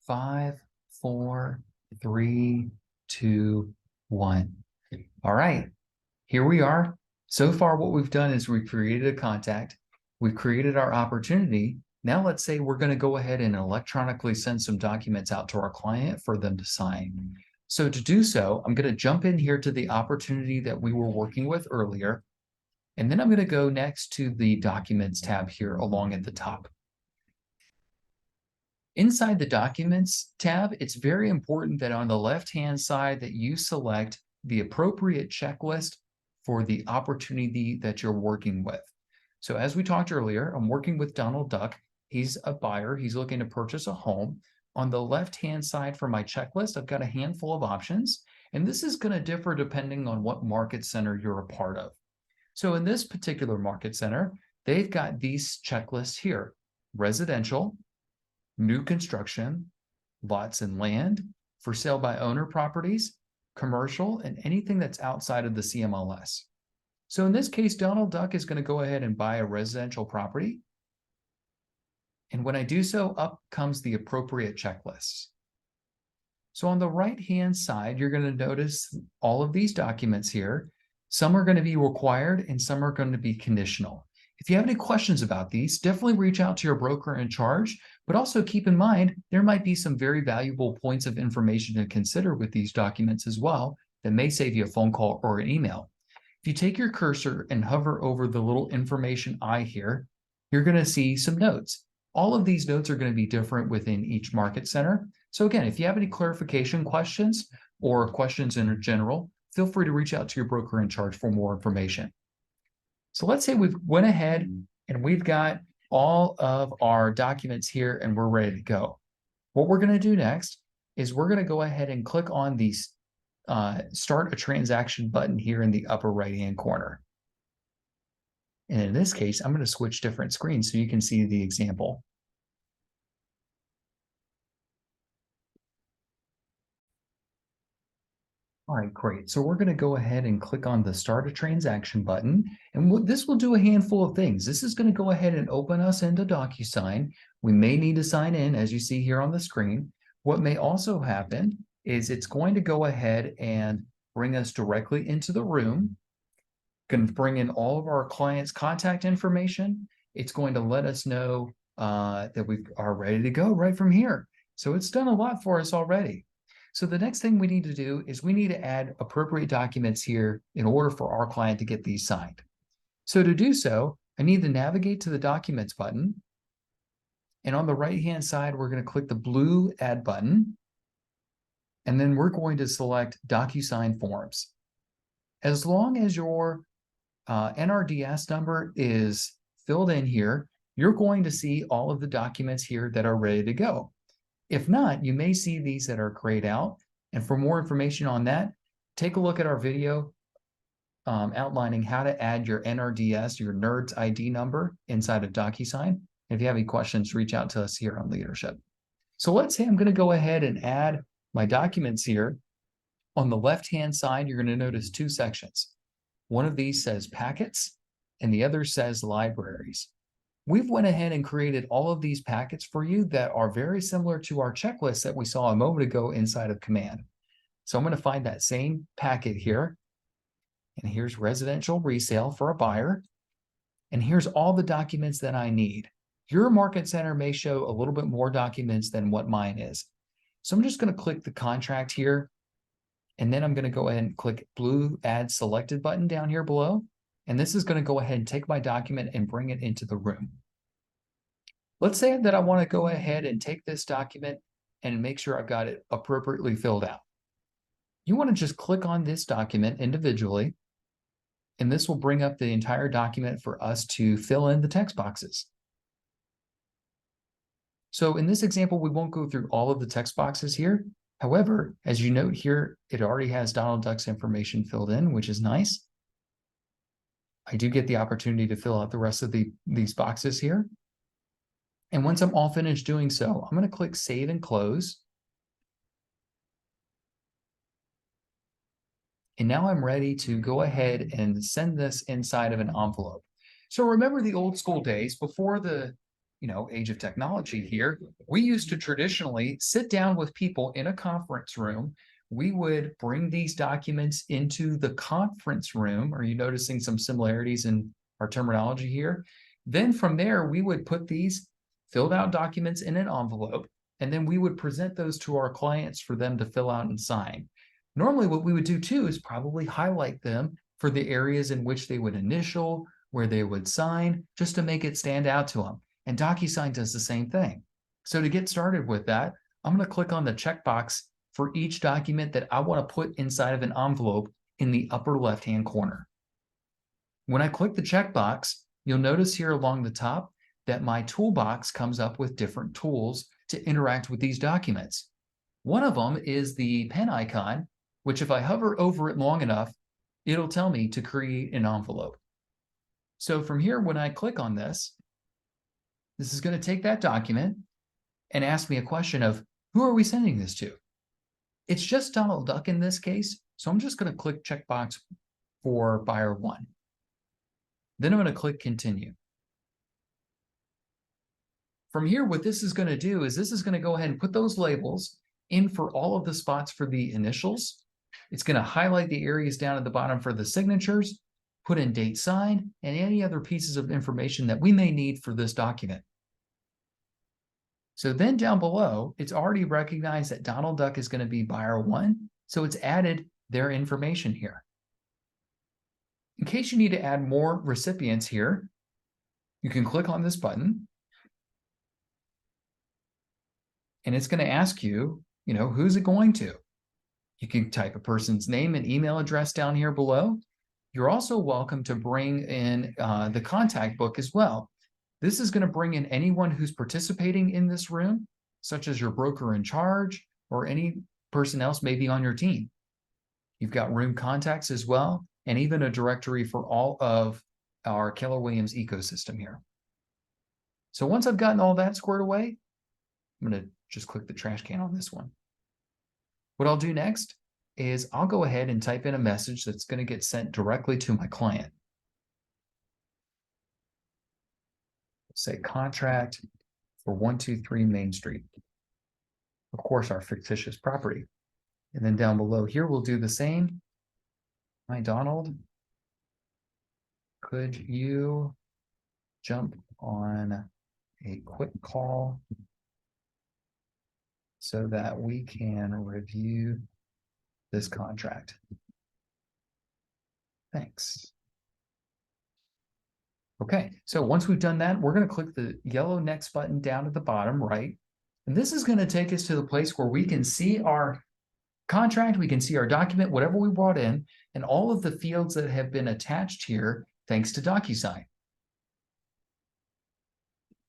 5, 4, 3, 2, 1. All right, here we are. So far, what we've done is we've created a contact. We've created our opportunity. Now let's say we're going to go ahead and electronically send some documents out to our client for them to sign. So to do so, I'm going to jump in here to the opportunity that we were working with earlier. And then I'm going to go next to the Documents tab here along at the top. Inside the Documents tab, it's very important that on the left-hand side that you select the appropriate checklist for the opportunity that you're working with. So as we talked earlier, I'm working with Donald Duck. He's a buyer. He's looking to purchase a home. On the left-hand side for my checklist, I've got a handful of options, and this is going to differ depending on what market center you're a part of. So in this particular market center, they've got these checklists here: residential, new construction, lots and land, for sale by owner properties, commercial, and anything that's outside of the CMLS. So in this case, Donald Duck is going to go ahead and buy a residential property. And when I do so, up comes the appropriate checklists. So on the right-hand side, you're going to notice all of these documents here. Some are going to be required and some are going to be conditional. If you have any questions about these, definitely reach out to your broker in charge, but also keep in mind, there might be some very valuable points of information to consider with these documents as well that may save you a phone call or an email. If you take your cursor and hover over the little information eye here, you're going to see some notes. All of these notes are going to be different within each market center. So again, if you have any clarification questions or questions in general, feel free to reach out to your broker in charge for more information. So let's say we've went ahead and we've got all of our documents here and we're ready to go. What we're going to do next is we're going to go ahead and click on the Start a Transaction button here in the upper right-hand corner. And in this case, I'm going to switch different screens so you can see the example. All right, great. So we're going to go ahead and click on the Start a Transaction button. And this will do a handful of things. This is going to go ahead and open us into DocuSign. We may need to sign in, as you see here on the screen. What may also happen is it's going to go ahead and bring us directly into the room. Going to bring in all of our clients' contact information. It's going to let us know that we are ready to go right from here. So it's done a lot for us already. So the next thing we need to do is we need to add appropriate documents here in order for our client to get these signed. So to do so, I need to navigate to the Documents button. And on the right-hand side, we're going to click the blue Add button. And then we're going to select DocuSign Forms. As long as your NRDS number is filled in here, you're going to see all of the documents here that are ready to go. If not, you may see these that are grayed out. And for more information on that, take a look at our video outlining how to add your NRDS, your NERDS ID number inside of DocuSign. If you have any questions, reach out to us here on Leadership. So let's say I'm going to go ahead and add my documents here. On the left-hand side, you're going to notice two sections. One of these says Packets, and the other says Libraries. We've went ahead and created all of these packets for you that are very similar to our checklist that we saw a moment ago inside of Command. So I'm going to find that same packet here. And here's residential resale for a buyer. And here's all the documents that I need. Your market center may show a little bit more documents than what mine is. So I'm just going to click the contract here. And then I'm going to go ahead and click blue Add Selected button down here below. And this is going to go ahead and take my document and bring it into the room. Let's say that I want to go ahead and take this document and make sure I've got it appropriately filled out. You want to just click on this document individually, and this will bring up the entire document for us to fill in the text boxes. So in this example, we won't go through all of the text boxes here. However, as you note here, it already has Donald Duck's information filled in, which is nice. I do get the opportunity to fill out the rest of these boxes here. And once I'm all finished doing so, I'm going to click Save and Close. And now I'm ready to go ahead and send this inside of an envelope. So remember the old school days before the age of technology here, we used to traditionally sit down with people in a conference room. We would bring these documents into the conference room. Are you noticing some similarities in our terminology here? Then from there, we would put these filled out documents in an envelope, and then we would present those to our clients for them to fill out and sign. Normally, what we would do too is probably highlight them for the areas in which they would initial, where they would sign, just to make it stand out to them. And DocuSign does the same thing. So to get started with that, I'm going to click on the checkbox for each document that I want to put inside of an envelope in the upper left-hand corner. When I click the checkbox, you'll notice here along the top that my toolbox comes up with different tools to interact with these documents. One of them is the pen icon, which if I hover over it long enough, it'll tell me to create an envelope. So from here, when I click on this is going to take that document and ask me a question of, who are we sending this to? It's just Donald Duck in this case, so I'm just going to click checkbox for buyer 1. Then I'm going to click continue. From here, what this is going to do is this is going to go ahead and put those labels in for all of the spots for the initials. It's going to highlight the areas down at the bottom for the signatures, put in date signed, and any other pieces of information that we may need for this document. So then down below, it's already recognized that Donald Duck is going to be buyer 1, so it's added their information here. In case you need to add more recipients here, you can click on this button, and it's going to ask you, who's it going to? You can type a person's name and email address down here below. You're also welcome to bring in the contact book as well. This is going to bring in anyone who's participating in this room, such as your broker in charge or any person else maybe on your team. You've got room contacts as well, and even a directory for all of our Keller Williams ecosystem here. So once I've gotten all that squared away, I'm going to just click the trash can on this one. What I'll do next is I'll go ahead and type in a message that's going to get sent directly to my client. Say contract for 123 Main Street. Of course, our fictitious property. And then down below here, we'll do the same. Hi, Donald. Could you jump on a quick call so that we can review this contract? Thanks. Okay, so once we've done that, we're going to click the yellow next button down at the bottom right. And this is going to take us to the place where we can see our contract, we can see our document, whatever we brought in, and all of the fields that have been attached here thanks to DocuSign.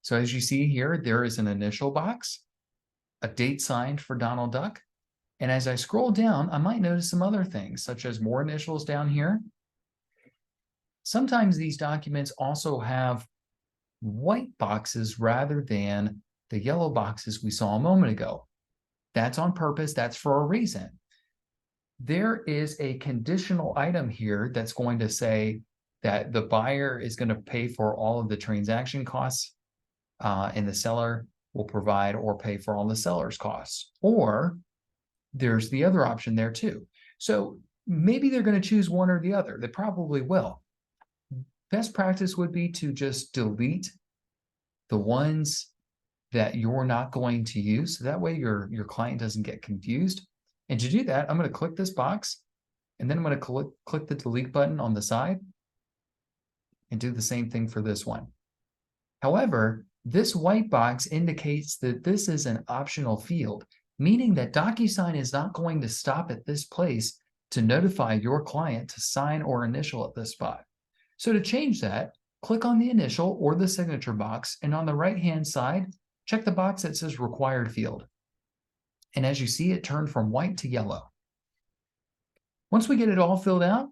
So as you see here, there is an initial box, a date signed for Donald Duck. And as I scroll down, I might notice some other things, such as more initials down here. Sometimes these documents also have white boxes rather than the yellow boxes we saw a moment ago. That's on purpose. That's for a reason. There is a conditional item here that's going to say that the buyer is going to pay for all of the transaction costs and the seller will provide or pay for all the seller's costs. Or there's the other option there too. So maybe they're going to choose one or the other. They probably will. Best practice would be to just delete the ones that you're not going to use. So that way your client doesn't get confused. And to do that, I'm going to click this box, and then I'm going to click the delete button on the side and do the same thing for this one. However, this white box indicates that this is an optional field, meaning that DocuSign is not going to stop at this place to notify your client to sign or initial at this spot. So to change that, click on the initial or the signature box, and on the right-hand side, check the box that says required field. And as you see, it turned from white to yellow. Once we get it all filled out,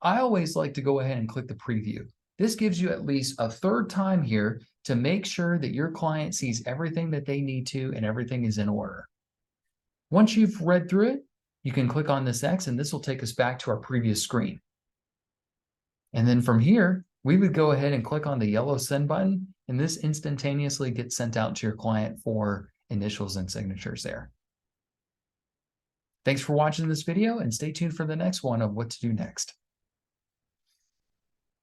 I always like to go ahead and click the preview. This gives you at least a third time here to make sure that your client sees everything that they need to and everything is in order. Once you've read through it, you can click on this X and this will take us back to our previous screen. And then from here, we would go ahead and click on the yellow send button, and this instantaneously gets sent out to your client for initials and signatures there. Thanks for watching this video, and stay tuned for the next one of what to do next.